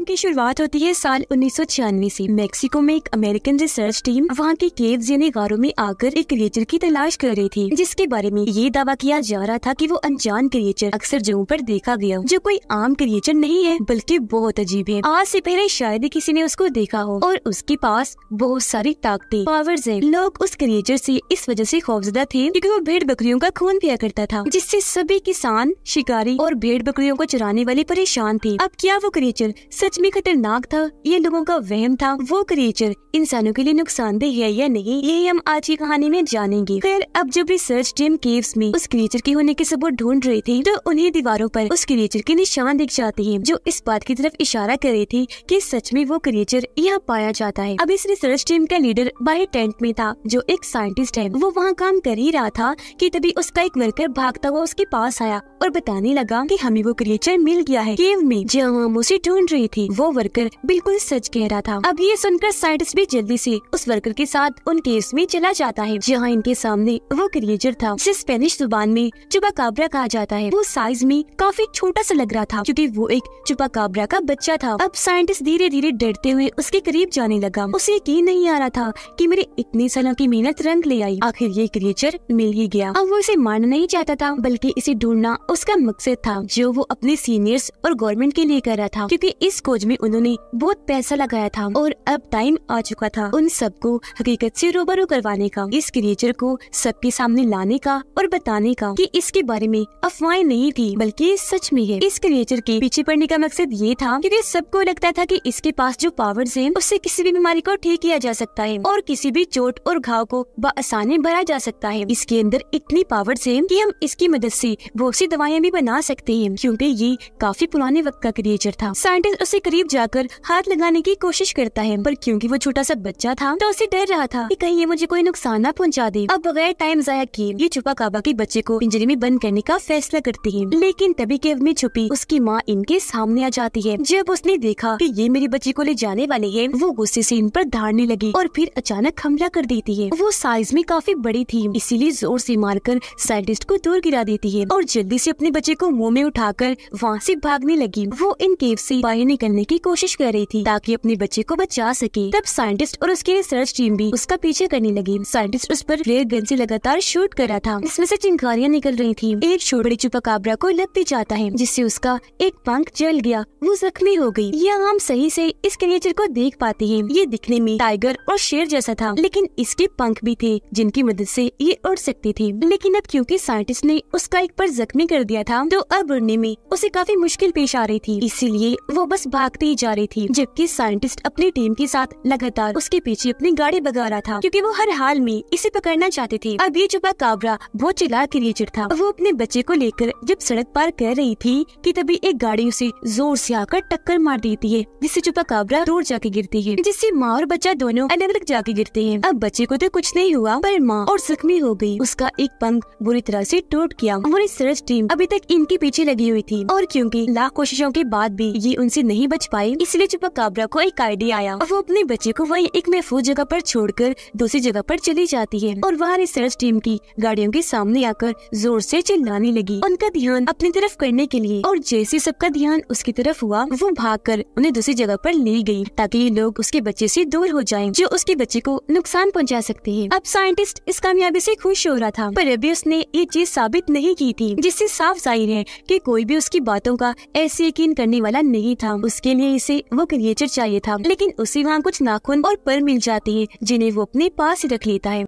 की शुरुआत होती है साल 1996 से। मेक्सिको में एक अमेरिकन रिसर्च टीम वहाँ के केव्स यानी गारों में आकर एक क्रिएचर की तलाश कर रही थी, जिसके बारे में ये दावा किया जा रहा था कि वो अनजान क्रिएचर अक्सर जगहों पर देखा गया, जो कोई आम क्रिएचर नहीं है बल्कि बहुत अजीब है। आज से पहले शायद ही किसी ने उसको देखा हो और उसके पास बहुत सारी ताकतें, पावर्स हैं। लोग उस क्रिएचर से इस वजह से खौफजदा थे क्योंकि वो भेड़ बकरियों का खून पिया करता था, जिससे सभी किसान, शिकारी और भेड़ बकरियों को चराने वाले परेशान थे। अब क्या वो क्रिएचर सच में खतरनाक था, ये लोगों का वहम था? वो क्रिएचर इंसानों के लिए नुकसानदेह है या नहीं, यही हम आज की कहानी में जानेंगे। खैर, अब जब रिसर्च टीम केव्स में उस क्रिएचर के होने के सबूत ढूंढ रही थी, तो उन्हें दीवारों पर उस क्रिएचर के निशान दिख जाते हैं, जो इस बात की तरफ इशारा कर रही थी कि सच में वो क्रिएचर यहाँ पाया जाता है। अब इस रिसर्च टीम का लीडर बाहर टेंट में था, जो एक साइंटिस्ट है। वो वहाँ काम कर ही रहा था कि तभी उसका एक वर्कर भागता हुआ उसके पास आया और बताने लगा कि हमें वो क्रिएचर मिल गया है केव में, जहाँ हम उसे ढूंढ रही थी। वो वर्कर बिल्कुल सच कह रहा था। अब ये सुनकर साइंटिस्ट भी जल्दी से उस वर्कर के साथ उन केव्स में चला जाता है, जहाँ इनके सामने वो क्रिएचर था, जिसे स्पेनिश जुबान में चुपाकाब्रा कहा जाता है। वो साइज में काफी छोटा सा लग रहा था क्योंकि वो एक चुपाकाब्रा का बच्चा था। अब साइंटिस्ट धीरे धीरे डरते हुए उसके करीब जाने लगा। उसे यकीन नहीं आ रहा था कि मेरे इतने सालों की मेहनत रंग ले आई, आखिर ये क्रिएचर मिल ही गया। अब वो इसे मारना नहीं चाहता था, बल्कि इसे ढूंढना उसका मकसद था, जो वो अपने सीनियर्स और गवर्नमेंट के लिए कर रहा था, क्योंकि इस खोज में उन्होंने बहुत पैसा लगाया था और अब टाइम आ चुका था उन सबको हकीकत से रूबरू करवाने का, इस क्रिएचर को सबके सामने लाने का और बताने का कि इसके बारे में अफवाहें नहीं थी बल्कि सच में है। इस क्रिएचर के पीछे पड़ने का मकसद ये था क्योंकि सबको लगता था कि इसके पास जो पावर्स हैं, उससे किसी भी बीमारी को ठीक किया जा सकता है और किसी भी चोट और घाव को बआसानी भरा जा सकता है। इसके अंदर इतनी पावर्स हैं कि हम इसकी मदद से बहुत सी दवाइयाँ भी बना सकते हैं, क्योंकि ये काफी पुराने वक्त का क्रिएचर था। साइंटिस्ट उसे करीब जाकर हाथ लगाने की कोशिश करता है, पर क्योंकि वो छोटा सा बच्चा था तो उसे डर रहा था कि कहीं ये मुझे कोई नुकसान न पहुंचा दे। अब बगैर टाइम जाया किए ये चुपाकाब्रा के बच्चे को पिंजरे में बंद करने का फैसला करती है, लेकिन तभी केव में छुपी उसकी माँ इनके सामने आ जाती है। जब उसने देखा कि ये मेरे बच्चे को ले जाने वाले हैं, वो गुस्से से इन पर धाड़ने लगी और फिर अचानक हमला कर देती है। वो साइज में काफी बड़ी थी, इसीलिए जोर से मारकर साइंटिस्ट को दूर गिरा देती है और जल्दी से अपने बच्चे को मुंह में उठाकर वहाँ से भागने लगी। वो इन केव से बाहर निकलने की कोशिश कर रही थी ताकि अपने बच्चे को बचा सके। तब साइंटिस्ट और उसकी रिसर्च टीम भी उसका पीछे करने लगी। साइंटिस्ट उस पर फ्लेयर गन से लगातार शूट कर रहा था, इसमें से चिंगारियां निकल रही थी। एक शॉट बड़ी चुपाकाब्रा को लग भी जाता है, जिससे उसका एक पंख जल गया, वो जख्मी हो गई। यहाँ हम सही से इस क्रिएचर को देख पाते हैं। ये दिखने में टाइगर और शेर जैसा था, लेकिन इसके पंख भी थे जिनकी मदद से ये उड़ सकती थी। लेकिन अब क्योंकि साइंटिस्ट ने उसका एक पर जख्मी कर दिया था, तो अब उड़ने में उसे काफी मुश्किल पेश आ रही थी, इसीलिए वो बस भागती ही जा रही थी, जबकि साइंटिस्ट अपनी टीम के साथ लगातार उसके पीछे अपनी गाड़ी भगा रहा था, क्योंकि वो हर हाल में इसे पकड़ना चाहते थे। अब ये चुपाकाब्रा बहुत चालाक क्रिएचर था। वो अपने बच्चे को लेकर जब सड़क पार कर रही थी कि तभी एक गाड़ी उसे जोर से आकर टक्कर मार देती है, जिससे चुपाकाब्रा दूर जाके गिरती है, जिससे माँ और बच्चा दोनों अलग अलग जाके गिरते हैं। अब बच्चे को तो कुछ नहीं हुआ, पर माँ और जख्मी हो गई। उसका एक पंख बुरी तरह से टूट गया और रिसर्च टीम अभी तक इनके पीछे लगी हुई थी, और क्योंकि लाख कोशिशों के बाद भी ये उनसे नहीं बच पाई, इसलिए चुपाकाब्रा को एक आइडिया आया। वो अपने बच्चे को वही एक महफूज जगह पर छोड़कर दूसरी जगह पर चली जाती है और वहाँ रिसर्च टीम की गाड़ियों के सामने आकर जोर से चिल्लाने लगी, उनका ध्यान अपनी तरफ करने के लिए। और जैसे सबका ध्यान उसकी तरफ हुआ, वो भागकर उन्हें दूसरी जगह पर ले गई ताकि ये लोग उसके बच्चे से दूर हो जाएं, जो उसके बच्चे को नुकसान पहुंचा सकते हैं। अब साइंटिस्ट इस कामयाबी से खुश हो रहा था, पर अभी उसने ये चीज साबित नहीं की थी, जिससे साफ जाहिर है कि कोई भी उसकी बातों का ऐसे यकीन करने वाला नहीं था। उसके लिए इसे वो क्रिएचर चाहिए था, लेकिन उसे वहाँ कुछ नाखून और पर मिल जाते हैं, जिन्हें वो अपने पास ही रख लेता है।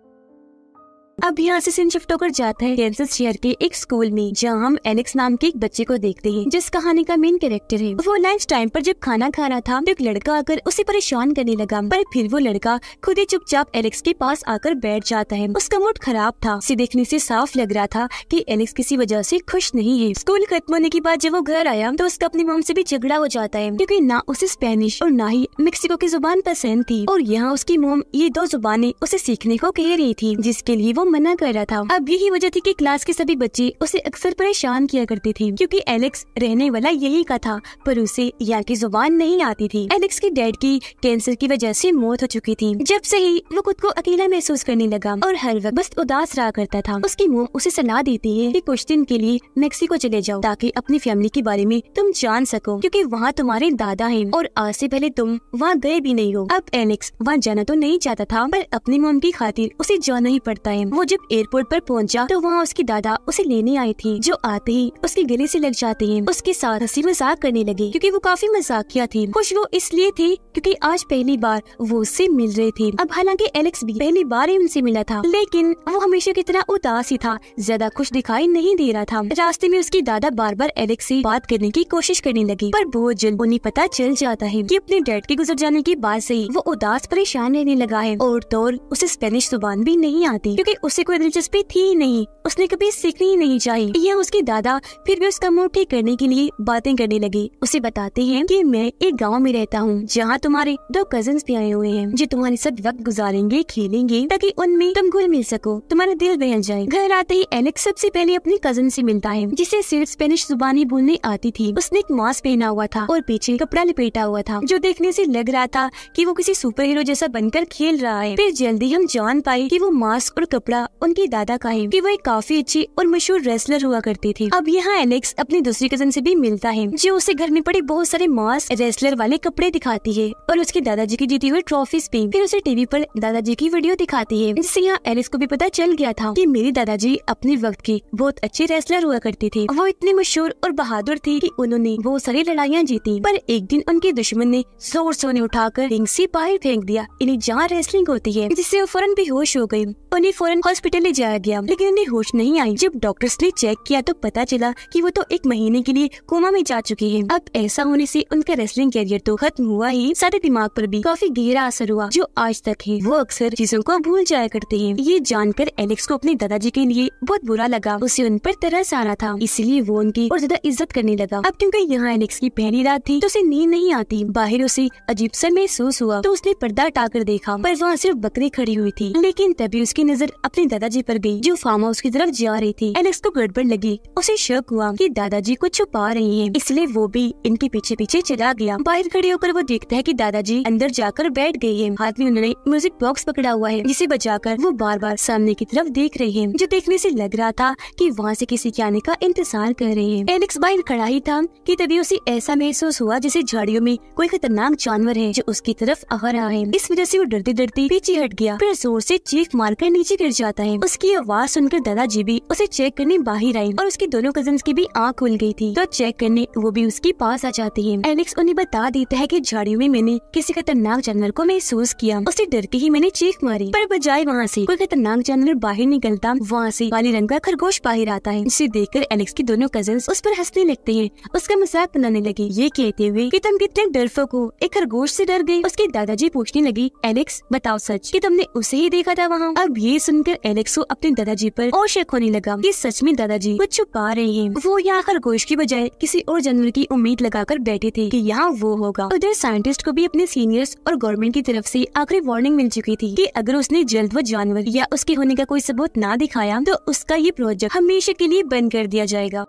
अब यहाँ से सीन शिफ्ट होकर जाता है कैंसस शहर के एक स्कूल में, जहाँ हम एलेक्स नाम के एक बच्चे को देखते हैं, जिस कहानी का मेन कैरेक्टर है। वो लंच टाइम पर जब खाना खा रहा था तो एक लड़का आकर उसे परेशान करने लगा, पर फिर वो लड़का खुद ही चुपचाप एलेक्स के पास आकर बैठ जाता है। उसका मूड खराब था, उसे देखने से साफ लग रहा था कि एलेक्स किसी वजह से खुश नहीं है। स्कूल खत्म होने के बाद जब वो घर आया तो उसका अपनी मॉम से भी झगड़ा हो जाता है, क्योंकि ना उसे स्पेनिश और ना ही मेक्सिको की जुबान पसंद थी, और यहाँ उसकी मॉम ये दो जुबानें उसे सीखने को कह रही थी, जिसके लिए वो मना कर रहा था। अब यही वजह थी कि क्लास के सभी बच्चे उसे अक्सर परेशान किया करते थे, क्योंकि एलेक्स रहने वाला यही का था, पर उसे यहाँ की जुबान नहीं आती थी। एलेक्स के डैड की कैंसर की वजह से मौत हो चुकी थी। जब से ही वो खुद को अकेला महसूस करने लगा और हर वक्त बस उदास रहा करता था। उसकी मॉम उसे सलाह देती है कि कुछ दिन के लिए मेक्सिको चले जाओ, ताकि अपनी फैमिली के बारे में तुम जान सको, क्योंकि वहाँ तुम्हारे दादा हैं और आज से पहले तुम वहाँ गए भी नहीं हो। अब एलेक्स वहाँ जाना तो नहीं चाहता था, पर अपनी मॉम की खातिर उसे जाना ही पड़ता है। वो जब एयरपोर्ट पर पहुँचा तो वहाँ उसकी दादा उसे लेने आई थी, जो आते ही उसके गले से लग जाते हैं। उसके साथ हंसी मजाक करने लगे, क्योंकि वो काफी मजाकिया थी। खुश वो इसलिए थी क्योंकि आज पहली बार वो उससे मिल रहे थे। अब हालांकि एलेक्स भी पहली बार ही उनसे मिला था, लेकिन वो हमेशा की तरह उदास ही था, ज्यादा खुश दिखाई नहीं दे रहा था। रास्ते में उसकी दादा बार बार एलेक्स से बात करने की कोशिश करने लगी, पर बहुत जल्द उन्हें पता चल जाता है कि अपने डैड के गुजर जाने के बाद से ही वो उदास परेशान रहने लगा है। और तो उसे स्पेनिश जुबान भी नहीं आती, क्योंकि उसे कोई दिलचस्पी थी ही नहीं, उसने कभी सीखनी ही नहीं चाहिए। यह उसकी दादा फिर भी उसका मूड ठीक करने के लिए बातें करने लगी। उसे बताते हैं कि मैं एक गांव में रहता हूँ, जहाँ तुम्हारे 2 कजिन्स भी आए हुए हैं, जो तुम्हारे साथ वक्त गुजारेंगे, खेलेंगे, ताकि उनमें तुम घुल मिल सको, तुम्हारा दिल बहल जाए। घर आते ही एलेक्स सबसे पहले अपनी कजिन से मिलता है, जिसे सिर्फ स्पेनिश जुबानी बोलने आती थी। उसने एक मास्क पहना हुआ था और पीछे कपड़ा लपेटा हुआ था, जो देखने से लग रहा था कि वो किसी सुपर हीरो जैसा बनकर खेल रहा है। फिर जल्दी हम जान पाए कि वो मास्क और कपड़ा उनके दादा का है, कि वो एक काफी अच्छी और मशहूर रेसलर हुआ करती थी। अब यहाँ एलेक्स अपनी दूसरी कजिन से भी मिलता है, जो उसे घर में पड़े बहुत सारे मास्क, रेसलर वाले कपड़े दिखाती है और उसके दादाजी की जीती हुई ट्रॉफीज भी। फिर उसे टीवी पर दादाजी की वीडियो दिखाती है, जिससे यहाँ एलेक्स को भी पता चल गया था कि मेरे दादाजी अपने वक्त के बहुत अच्छे रेसलर हुआ करते थे। वो इतने मशहूर और बहादुर थे कि उन्होंने बहुत सारी लड़ाइयाँ जीती, पर एक दिन उनके दुश्मन ने जोर से उन्हें उठाकर रिंग से बाहर फेंक दिया, इन्हें जहाँ रेसलिंग होती है, जिससे वो फौरन बेहोश हो गयी। उन्हें फौरन हॉस्पिटल ले जाया गया, लेकिन उन्हें होश नहीं आई। जब डॉक्टर्स ने चेक किया तो पता चला कि वो तो 1 महीने के लिए कोमा में जा चुकी है। अब ऐसा होने से उनका रेसलिंग कैरियर तो खत्म हुआ ही, साथ दिमाग पर भी काफी गहरा असर हुआ, जो आज तक है। वो अक्सर चीजों को भूल जाया करते हैं। ये जानकर एलेक्स को अपने दादाजी के लिए बहुत बुरा लगा, उसे उन पर तरस आ रहा था, इसलिए वो उनकी और ज्यादा इज्जत करने लगा। अब क्योंकि यहाँ एलेक्स की पहली रात थी तो उसे नींद नहीं आती। बाहर उसे अजीब सा महसूस हुआ, तो उसने पर्दा हटाकर देखा, पर वहाँ सिर्फ बकरी खड़ी हुई थी। लेकिन तभी उसकी नजर अपने दादाजी पर गई, जो फार्म हाउस की तरफ जा रही थी। एलेक्स को गड़बड़ लगी, उसे शक हुआ कि दादाजी कुछ छुपा रही हैं, इसलिए वो भी इनके पीछे पीछे चला गया। बाहर खड़े होकर वो देखता है कि दादाजी अंदर जाकर बैठ गए हैं। हाथ में उन्होंने म्यूजिक बॉक्स पकड़ा हुआ है, जिसे बजाकर वो बार बार सामने की तरफ देख रहे हैं, जो देखने से लग रहा था कि वहाँ से किसी के आने का इंतजार कर रहे हैं। एलेक्स बाहर खड़ा ही था कि तभी उसे ऐसा महसूस हुआ जैसे झाड़ियों में कोई खतरनाक जानवर है, जो उसकी तरफ आ रहा है। इस वजह से वो डरते डरते पीछे हट गया, फिर जोर से चीख मारकर नीचे गिर जाता है। उसकी आवाज सुनकर दादाजी भी उसे चेक करने बाहर आए, और उसकी दोनों कजिन्स की भी आँख खुल गई थी, तो चेक करने वो भी उसके पास आ जाती है। एलेक्स उन्हें बता देता है कि झाड़ियों में मैंने किसी खतरनाक जानवर को महसूस किया, उससे डर के ही मैंने चीख मारी, पर बजाय वहाँ से कोई खतरनाक जानवर बाहर निकलता, वहाँ से काले रंग का खरगोश बाहर आता है, जिसे देखकर एलेक्स की दोनों कजिन्स उस पर हंसने लगते हैं, उसका मजाक बनाने लगे, ये कहते हुए कि तुम कितने डरपोक हो, एक खरगोश से डर गई। उसके दादाजी पूछने लगी, एलेक्स बताओ सच कि तुमने उसे ही देखा था वहाँ? अब ये सुनकर एलेक्स को अपने दादाजी पर और शक होने लगा कि सच में दादाजी कुछ छुपा रहे हैं। वो यहाँ खरगोश की बजाय किसी और जानवर की उम्मीद लगाकर बैठे थे कि यहाँ वो होगा। उधर साइंटिस्ट को भी अपने सीनियर्स और गवर्नमेंट की तरफ से आखिरी वार्निंग मिल चुकी थी कि अगर उसने जल्द वो जानवर या उसके होने का कोई सबूत ना दिखाया तो उसका ये प्रोजेक्ट हमेशा के लिए बंद कर दिया जाएगा।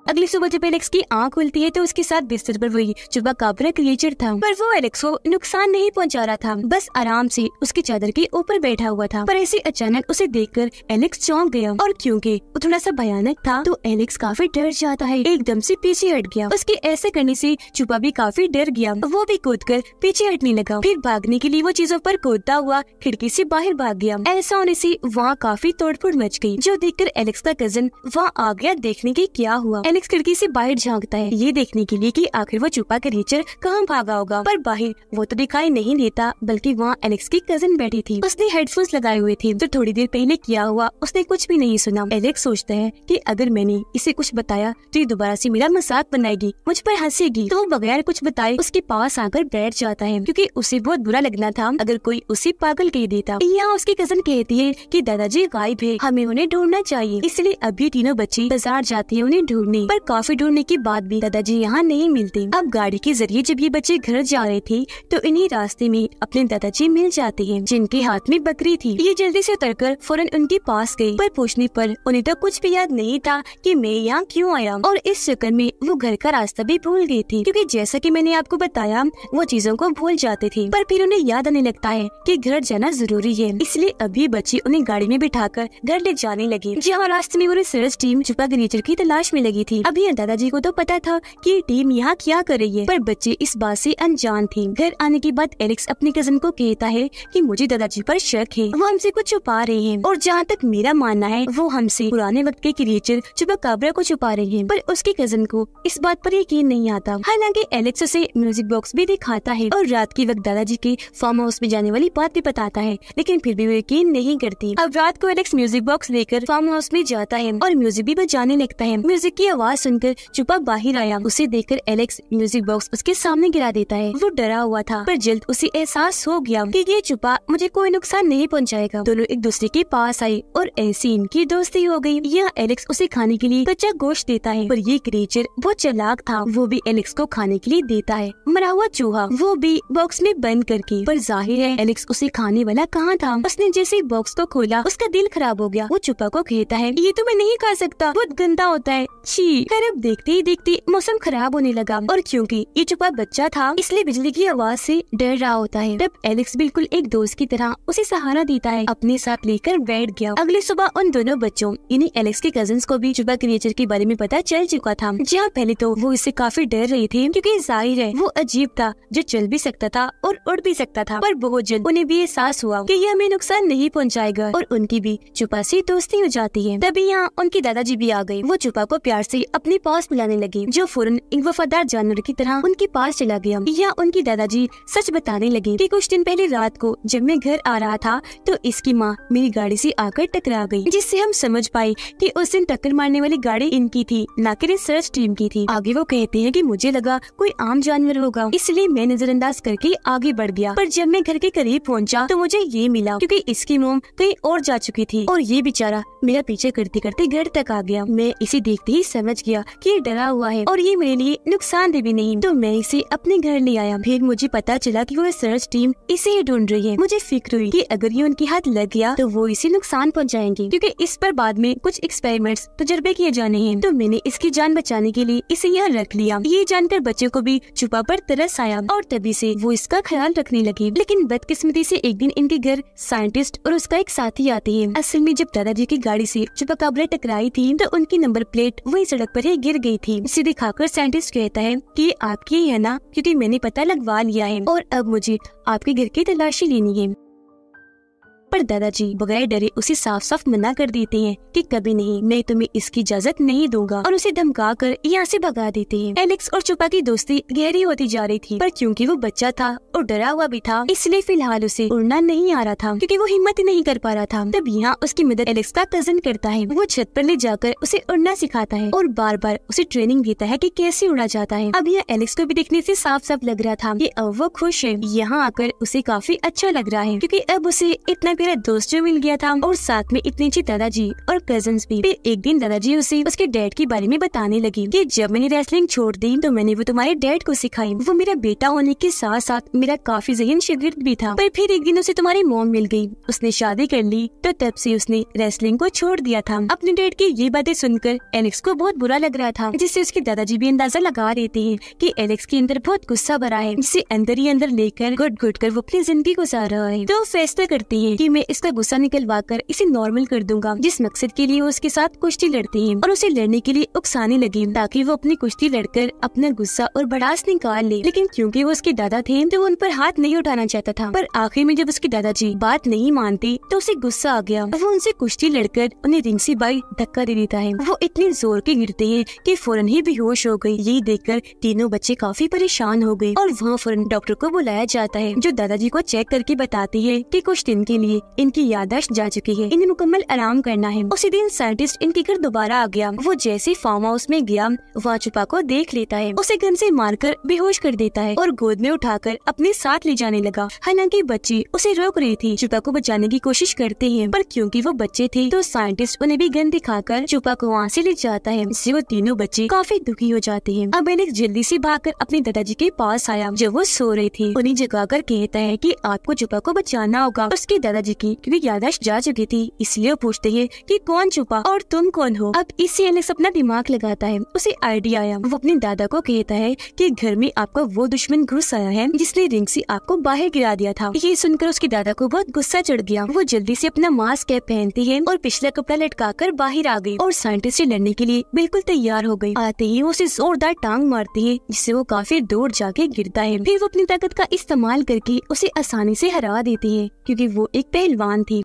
अगली सुबह जब एलेक्स की आंख खुलती है तो उसके साथ बिस्तर पर वही चुपाकाब्रा क्रिएचर था, पर वो एलेक्स को नुकसान नहीं पहुंचा रहा था, बस आराम से उसकी चादर के ऊपर बैठा हुआ था। पर ऐसे अचानक उसे देखकर एलेक्स चौंक गया, और क्योंकि वो थोड़ा सा भयानक था तो एलेक्स काफी डर जाता है, एकदम से पीछे हट गया। उसके ऐसे करने से चुपा भी काफी डर गया, वो भी कूदकर पीछे हटने लगा। फिर भागने के लिए वो चीजों पर कूदता हुआ खिड़की से बाहर भाग गया। ऐसा होने से वहाँ काफी तोड़फोड़ मच गई, जो देखकर एलेक्स का कजिन वहाँ आ गया देखने की क्या हुआ। एलेक्स खिड़की से बाहर झांकता है, ये देखने के लिए कि आखिर वो छुपा क्रिएचर कहाँ भागा होगा, पर बाहर वो तो दिखाई नहीं देता, बल्कि वहाँ एलेक्स की कजिन बैठी थी। उसने हेडफोन्स लगाए हुए थे, तो थोड़ी देर पहले किया हुआ उसने कुछ भी नहीं सुना। एलेक्स सोचता है कि अगर मैंने इसे कुछ बताया तो ये दोबारा से मेरा मजाक बनाएगी, मुझ पर हंसेगी, तो वो बगैर कुछ बताए उसके पास आकर बैठ जाता है, क्योंकि उसे बहुत बुरा लगना था अगर कोई उसे पागल कह देता। यहाँ उसकी कजिन कहती है कि दादाजी गायब है, हमें उन्हें ढूंढना चाहिए, इसलिए अभी तीनों बच्चे बाजार जाते हैं उन्हें ढूंढने। पर काफी ढूंढने के बाद भी दादाजी यहाँ नहीं मिलते। अब गाड़ी के जरिए जब ये बच्चे घर जा रहे थे तो इन्हीं रास्ते में अपने दादाजी मिल जाते हैं, जिनके हाथ में बकरी थी। ये जल्दी से उतरकर फौरन उनके पास गए, पर पूछने पर उन्हें तो कुछ भी याद नहीं था कि मैं यहाँ क्यों आया, और इस चक्कर में वो घर का रास्ता भी भूल गए थे, क्योंकि जैसा कि मैंने आपको बताया वो चीजों को भूल जाते थे। पर फिर उन्हें याद आने लगता है कि घर जाना जरूरी है, इसलिए अभी बच्चे उन्हें गाड़ी में बिठाकर घर ले जाने लगे, जहाँ रास्ते में वो रिसर्च टीम छुपा क्रिएचर की तलाश में लगी थी। अभी दादाजी को तो पता था कि ये टीम यहाँ क्या कर रही है, पर बच्चे इस बात से अनजान थे। घर आने के बाद एलेक्स अपने कजन को कहता है कि मुझे दादाजी पर शक है, वो हमसे कुछ छुपा रहे हैं, और जहाँ तक मेरा मानना है वो हमसे पुराने वक्त के क्रिएचर चुपाकाब्रा को छुपा रहे हैं। पर उसके कजन को इस बात पर यकीन नहीं आता। हालांकि एलेक्स उसे म्यूजिक बॉक्स भी दिखाता है और रात के वक्त दादाजी के फार्म हाउस में जाने वाली बात भी बताता है, लेकिन फिर भी वो यकीन नहीं करती। अब रात को एलेक्स म्यूजिक बॉक्स लेकर फार्म हाउस में जाता है और म्यूजिक भी बजाने लगता है। म्यूजिक की आवाज सुनकर चुपा बाहर आया। उसे देखकर एलेक्स म्यूजिक बॉक्स उसके सामने गिरा देता है। वो डरा हुआ था, पर जल्द उसे एहसास हो गया कि ये चुपा मुझे कोई नुकसान नहीं पहुंचाएगा। दोनों एक दूसरे के पास आए और ऐसी इनकी दोस्ती हो गई। यह एलेक्स उसे खाने के लिए कच्चा गोश्त देता है, पर ये क्रिएचर बहुत चालाक था, वो भी एलेक्स को खाने के लिए देता है मरा हुआ चूहा, वो भी बॉक्स में बंद करके। पर जाहिर है एलेक्स उसे खाने वाला कहाँ था। उसने जैसे बॉक्स को खोला उसका दिल खराब हो गया। वो चुपा को कहता है ये तो मैं नहीं खा सकता, बहुत गंदा होता है, छी। खैर अब देखते ही देखते मौसम खराब होने लगा, और क्योंकि ये चुपा बच्चा था इसलिए बिजली की आवाज से डर रहा होता है। तब एलेक्स बिल्कुल एक दोस्त की तरह उसे सहारा देता है, अपने साथ लेकर बैठ गया। अगली सुबह उन दोनों बच्चों यानी एलेक्स के कजिन्स को भी चुपा क्रिएचर के बारे में पता चल चुका था। जहाँ पहले तो वो इससे काफी डर रहे थे, क्योंकि जाहिर है वो अजीब था जो चल भी सकता था और उड़ भी सकता था। पर बहुत जल्द उन्हें भी एहसास हुआ कि ये हमें नुकसान नहीं पहुंचाएगा, और उनकी भी चुपा से दोस्ती हो जाती है। तभी यहाँ उनके दादाजी भी आ गए। वो चुपा को प्यार से अपने पास बुलाने लगे, जो फौरन एक वफादार जानवर की तरह उनके पास चला गया। यहाँ उनके दादाजी सच बताने लगे कि कुछ दिन पहले रात को जब मैं घर आ रहा था तो इसकी माँ मेरी गाड़ी से आकर टकरा गई, जिससे हम समझ पाए कि उस दिन टक्कर मारने वाली गाड़ी इनकी थी, न कि रिसर्च टीम की थी। आगे वो कहते हैं कि मुझे लगा कोई आम जानवर होगा, इसलिए मैं नजरअंदाज करके आगे बढ़ गया। पर जब मैं घर के करीब पहुंचा तो मुझे ये मिला, क्योंकि इसकी मोम कहीं और जा चुकी थी और ये बेचारा मेरा पीछे करते करते घर तक आ गया। मैं इसे देखते ही समझ गया कि ये डरा हुआ है और ये मेरे लिए नुकसानदेह भी नहीं, तो मैं इसे अपने घर ले आया। फिर मुझे पता चला कि वो रिसर्च टीम इसे ही ढूंढ रही है। मुझे फिक्र हुई कि अगर ये उनके हाथ लग गया तो वो इसे नुकसान पहुंचाएंगे, क्योंकि इस पर बाद में कुछ एक्सपेरिमेंट्स तजुर्बे किए जाने हैं। तो मैंने इसकी जान बचाने के लिए इसे यहाँ रख लिया। ये जानकर बच्चों को भी चुपा पर तरस आया और तभी से वो इसका ख्याल रखने लगे। लेकिन बदकिस्मती से एक दिन इनके घर साइंटिस्ट और उसका एक साथी आते हैं। असल में जब दादाजी की गाड़ी से चुपाकाब्रा टकराई थी तो उनकी नंबर प्लेट वही सड़क पर ही गिर गई थी। इसे दिखाकर साइंटिस्ट कहता है कि ये आपकी ही है ना, क्योंकि मैंने पता लगवा लिया है और अब मुझे आपके घर की तलाशी लेनी है। पर दादाजी बगैर डरे उसे साफ साफ मना कर देते हैं कि कभी नहीं, मैं तुम्हें इसकी इजाजत नहीं दूंगा, और उसे धमका कर यहाँ से भगा देते हैं। एलेक्स और चुपा की दोस्ती गहरी होती जा रही थी, पर क्योंकि वो बच्चा था और डरा हुआ भी था इसलिए फिलहाल उसे उड़ना नहीं आ रहा था, क्योंकि वो हिम्मत नहीं कर पा रहा था। तब यहाँ उसकी मदद एलेक्स का कजन करता है। वो छत पर ले जाकर उसे उड़ना सिखाता है और बार बार उसे ट्रेनिंग देता है कि कैसे उड़ा जाता है। अब यहाँ एलेक्स को भी देखने से साफ साफ लग रहा था कि अब वो खुश है। यहाँ आकर उसे काफी अच्छा लग रहा है, क्योंकि अब उसे इतना प्यारा दोस्त जो मिल गया था और साथ में इतने अच्छे दादाजी और कजन्स भी। फिर एक दिन दादाजी उसे उसके डैड के बारे में बताने लगे कि जब मैंने रेसलिंग छोड़ दी तो मैंने वो तुम्हारे डैड को सिखाई। वो मेरा बेटा होने के साथ साथ मेरा काफी ज़हीन शागिर्द भी था। पर फिर एक दिन उसे तुम्हारी मॉम मिल गई, उसने शादी कर ली, तो तब से उसने रेसलिंग को छोड़ दिया था। अपने डैड की ये बातें सुनकर एलेक्स को बहुत बुरा लग रहा था, जिससे उसके दादाजी भी अंदाजा लगा देते हैं कि एलेक्स के अंदर बहुत गुस्सा भरा है, जिसे अंदर ही अंदर लेकर घुट घुट कर वो अपनी जिंदगी गुजार रहा है। तो फैसला करती है कि मैं इसका गुस्सा निकलवा कर इसे नॉर्मल कर दूंगा, जिस मकसद के लिए वो उसके साथ कुश्ती लड़ती है और उसे लड़ने के लिए उकसाने लगी ताकि वो अपनी कुश्ती लड़कर अपना गुस्सा और भड़ास निकाल ले। लेकिन क्योंकि वो उसके दादा थे तो वो उन पर हाथ नहीं उठाना चाहता था। पर आखिर में जब उसके दादाजी बात नहीं मानते तो उसे गुस्सा आ गया। वो उनसे कुश्ती लड़कर उन्हें रिंग से बाई धक्का दे देता है। वो इतने जोर के गिरते हैं कि फौरन ही बेहोश हो गई। ये देखकर तीनों बच्चे काफी परेशान हो गए और वहाँ फौरन डॉक्टर को बुलाया जाता है, जो दादाजी को चेक करके बताती है कि कुछ दिन के लिए लिए इनकी याददाश्त जा चुकी है, इन्हें मुकम्मल आराम करना है। उसी दिन साइंटिस्ट इनके घर दोबारा आ गया। वो जैसे फार्म हाउस में गया वहाँ छुपा को देख लेता है, उसे गन से मारकर बेहोश कर देता है और गोद में उठाकर अपने साथ ले जाने लगा। हालांकि बच्ची उसे रोक रही थी, छुपा को बचाने की कोशिश करते हैं, पर क्योंकि वो बच्चे थे तो साइंटिस्ट उन्हें भी गन दिखाकर छुपा को वहाँ से ले जाता है, जिससे वो तीनों बच्चे काफी दुखी हो जाते हैं। अब एलेक्स जल्दी से भागकर अपने दादाजी के पास आया जब वो सो रही थी। उन्हें जगाकर कहता है कि आपको छुपा को बचाना होगा। उसके दादाजी की क्योंकि याददाश्त जा चुकी थी, इसलिए पूछते हैं कि कौन छुपा और तुम कौन हो। अब इससे एलेक्स अपना दिमाग लगाता है, उसे आइडिया आया। वो अपने दादा को कहता है कि घर में आपका वो दुश्मन घुस आया है जिसने रिंग से आपको बाहर गिरा दिया था। ये सुनकर उसके दादा को बहुत गुस्सा चढ़ गया। वो जल्दी से अपना मास्क कैप पहनती है और पिछला कपड़ा लटकाकर बाहर आ गई और साइंटिस्ट से लड़ने के लिए बिल्कुल तैयार हो गई। आते ही वो उसे जोरदार टांग मारती है, जिससे वो काफी दूर जाके गिरता है। फिर वो अपनी ताकत का इस्तेमाल करके उसे आसानी से हरा देती है, क्योंकि वो एक पहलवान थी।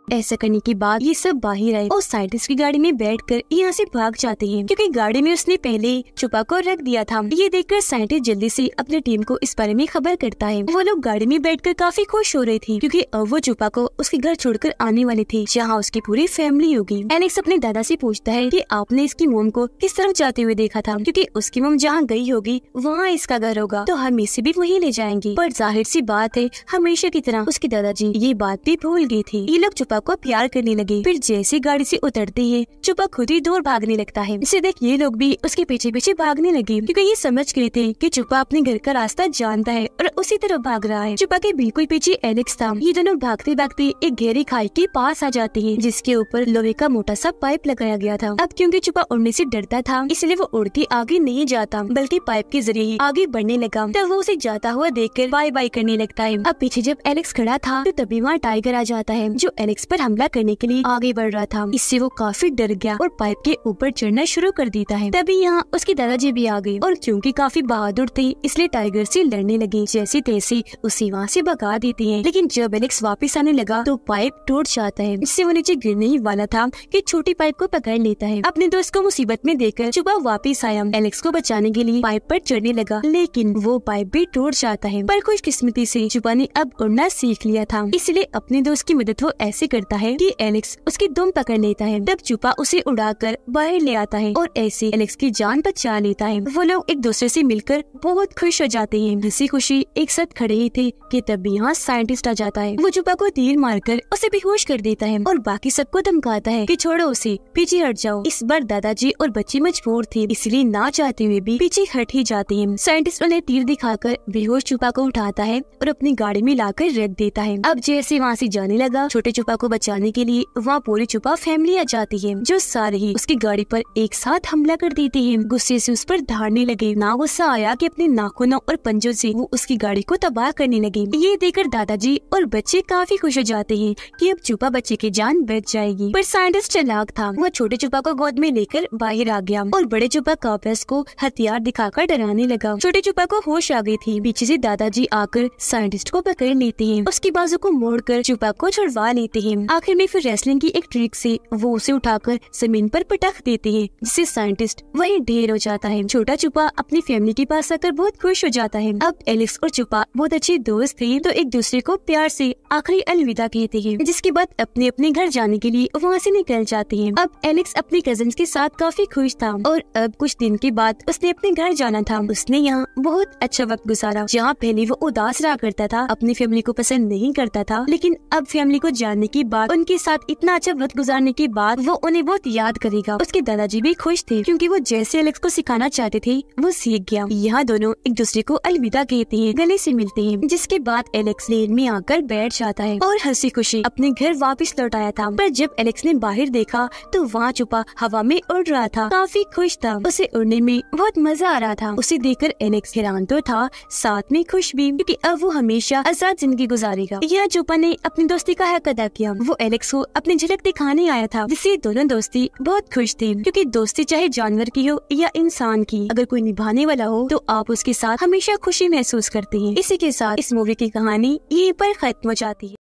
ऐसा करने के बाद ये सब बाहर आए और साइंटिस्ट की गाड़ी में बैठकर यहाँ से भाग जाते हैं, क्योंकि गाड़ी में उसने पहले छुपा को रख दिया था। ये देखकर साइंटिस्ट जल्दी से अपनी टीम को इस बारे में खबर करता है। वो लोग गाड़ी में बैठकर काफी खुश हो रहे थे, क्योंकि अब वो छुपा को उसके घर छोड़कर आने वाले थे, जहाँ उसकी पूरी फैमिली होगी। एलेक्स अपने दादा से पूछता है कि आपने इसकी मोम को किस तरफ जाते हुए देखा था, क्योंकि उसकी मोम जहाँ गई होगी वहाँ इसका घर होगा, तो हम इसे भी वहीं ले जाएंगे। पर जाहिर सी बात है, हमेशा की तरह उसके दादाजी ये बात भी भूल गई थी। ये लोग छुपा को प्यार करने लगे। फिर जैसे गाड़ी से उतरते हैं, छुपा खुद ही दूर भागने लगता है। इसे देख ये लोग भी उसके पीछे पीछे भागने लगे, क्योंकि ये समझ गए थे कि छुपा अपने घर का रास्ता जानता है और उसी तरफ भाग रहा है। छुपा के बिल्कुल पीछे एलेक्स था। ये दोनों भागते भागते एक गहरी खाई के पास आ जाते हैं, जिसके ऊपर लोहे का मोटा सा पाइप लगाया गया था। अब क्योंकि छुपा उड़ने से डरता था, इसलिए वो उड़ के आगे नहीं जाता, बल्कि पाइप के जरिए ही आगे बढ़ने लगा। तब वो उसे जाता हुआ देखकर बाय बाय करने लगता है। अब पीछे जब एलेक्स खड़ा था तो तभी वहाँ टाइगर आ जाता है, जो एलेक्स पर हमला करने के लिए आगे बढ़ रहा था। इससे वो काफी डर गया और पाइप के ऊपर चढ़ना शुरू कर देता है। तभी यहाँ उसके दादाजी भी आ गए और क्योंकि काफी बहादुर थे, इसलिए टाइगर से लड़ने लगे। जैसे तैसे उसे वहाँ से भगा देते हैं। लेकिन जब एलेक्स वापस आने लगा तो पाइप टूट जाता है, जिससे वो नीचे गिरने ही वाला था कि छोटी पाइप को पकड़ लेता है। अपने दोस्त को मुसीबत में देखकर छुपा वापस आया, एलेक्स को बचाने के लिए पाइप पर चढ़ने लगा, लेकिन वो पाइप भी टूट जाता है। पर खुशकिस्मती से छुपा ने अब उड़ना सीख लिया था, इसलिए अपने दोस्त की मदद वो ऐसे करता है कि एलेक्स उसकी दुम पकड़ लेता है। तब छुपा उसे उड़ाकर बाहर ले आता है और ऐसे एलेक्स की जान बचा लेता है। वो लोग एक दूसरे से मिलकर बहुत खुश हो जाते हैं। हंसी खुशी एक साथ खड़े ही थे कि तब यहाँ साइंटिस्ट आ जाता है। वो छुपा को तीर मारकर उसे बेहोश कर देता है और बाकी सबको धमकाता है कि छोड़ो उसे, पीछे हट जाओ। इस बार दादाजी और बच्चे मजबूर थे, इसलिए ना चाहते हुए भी पीछे हट ही जाते हैं। साइंटिस्ट उन्हें तीर दिखाकर बेहोश छुपा को उठाता है और अपनी गाड़ी में लाकर रख देता है। अब जैसे वहाँ से जाने लगा, छोटे छुपा को बचाने के लिए वहाँ पूरी छुपा फैमिली आ जाती है, जो सारे ही उसकी गाड़ी पर एक साथ हमला कर देते हैं। गुस्से से उस पर धाड़ने लगे। ना गुस्सा आया कि अपने नाखूनों और पंजों से वो उसकी गाड़ी को तबाह करने लगे। ये देखकर दादाजी और बच्चे काफी खुश हो जाते हैं कि अब छुपा बच्चे की जान बच जाएगी। पर साइंटिस्ट चालाक था, वो छोटे छुपा को गोद में लेकर बाहर आ गया और बड़े छुपा कापस को हथियार दिखाकर डराने लगा। छोटे छुपा को होश आ गई थी। पीछे से दादाजी आकर साइंटिस्ट को पकड़ लेते हैं, उसकी बाजू को मोड़कर छुपा को छुड़वा लेते हैं। आखिर में फिर रेसलिंग की एक ट्रिक से वो उसे उठाकर जमीन पर पटक देते हैं, जिससे साइंटिस्ट वहीं ढेर हो जाता है। छोटा छुपा अपनी फैमिली के पास आकर बहुत खुश हो जाता है। अब एलेक्स और छुपा बहुत अच्छे दोस्त थे, तो एक दूसरे को प्यार से आखिरी अलविदा कहते हैं, जिसके बाद अपने अपने घर जाने के लिए वहाँ से निकल जाते हैं। अब एलेक्स अपने कजिन के साथ काफी खुश था और अब कुछ दिन के बाद उसने अपने घर जाना था। उसने यहाँ बहुत अच्छा वक्त गुजारा। जहाँ पहले वो उदास रहा करता था, अपनी फैमिली को पसंद नहीं करता था, लेकिन अब फैमिली को जानने के बाद, उनके साथ इतना अच्छा वक्त गुजारने के बाद वो उन्हें बहुत याद करेगा। उसके दादाजी भी खुश थे, क्योंकि वो जैसे एलेक्स को सिखाना चाहते थे वो सीख गया। यहाँ दोनों एक दूसरे को अलविदा कहते हैं, गले से मिलते हैं, जिसके बाद एलेक्स लेन में आकर बैठ जाता है और हंसी खुशी अपने घर वापस लौट आया था। पर जब एलेक्स ने बाहर देखा तो वहाँ छुपा हवा में उड़ रहा था, काफी खुश था। उसे उड़ने में बहुत मजा आ रहा था। उसे देखकर एलेक्स हैरान तो था, साथ में खुश भी, क्योंकि अब वो हमेशा आजाद जिंदगी गुजारेगा। यह छुपा ने अपनी दोस्ती का हक अदा किया। वो एलेक्स को अपनी झलक दिखाने आया था, जिससे दोनों दोस्ती बहुत खुश थे, क्योंकि दोस्ती चाहे जानवर की हो या इंसान की, अगर कोई निभाने वाला हो तो आप उसके साथ हमेशा खुशी महसूस करते हैं। इसी के साथ इस मूवी की कहानी यहीं पर खत्म हो जाती है।